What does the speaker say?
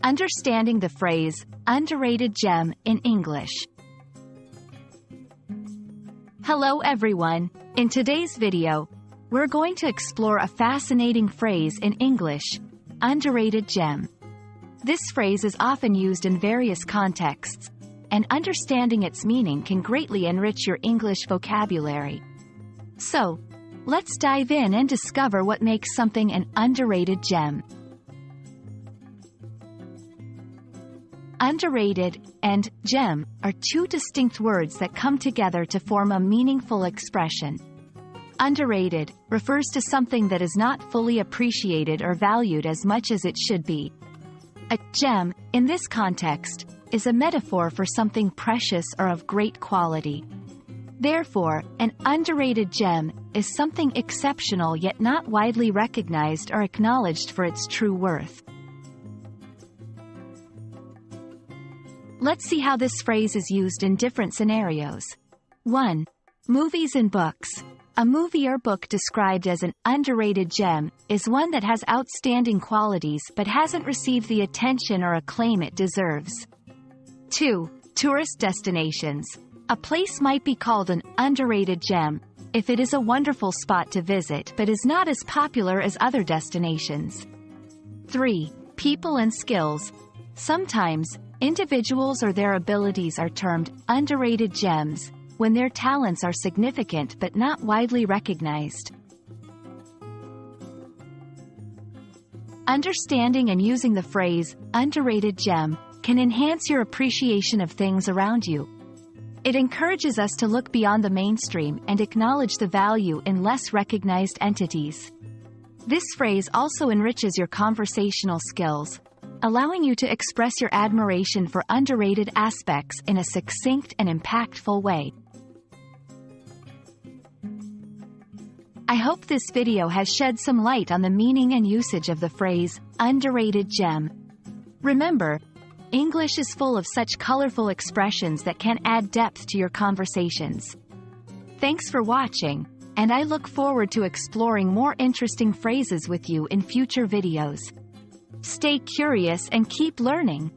Understanding the phrase, underrated gem, in English. Hello everyone, in today's video, we're going to explore a fascinating phrase in English, underrated gem. This phrase is often used in various contexts, and understanding its meaning can greatly enrich your English vocabulary. So, let's dive in and discover what makes something an underrated gem. Underrated and gem are two distinct words that come together to form a meaningful expression. Underrated refers to something that is not fully appreciated or valued as much as it should be. A gem, in this context, is a metaphor for something precious or of great quality. Therefore, an underrated gem is something exceptional yet not widely recognized or acknowledged for its true worth. Let's see how this phrase is used in different scenarios. 1. Movies and books. A movie or book described as an underrated gem is one that has outstanding qualities but hasn't received the attention or acclaim it deserves. 2. Tourist destinations. A place might be called an underrated gem if it is a wonderful spot to visit but is not as popular as other destinations. 3. People and skills. Sometimes, individuals or their abilities are termed underrated gems when their talents are significant but not widely recognized. Understanding and using the phrase, underrated gem, can enhance your appreciation of things around you. It encourages us to look beyond the mainstream and acknowledge the value in less recognized entities. This phrase also enriches your conversational skills, allowing you to express your admiration for underrated aspects in a succinct and impactful way. I hope this video has shed some light on the meaning and usage of the phrase, underrated gem. Remember, English is full of such colorful expressions that can add depth to your conversations. Thanks for watching, and I look forward to exploring more interesting phrases with you in future videos. Stay curious and keep learning.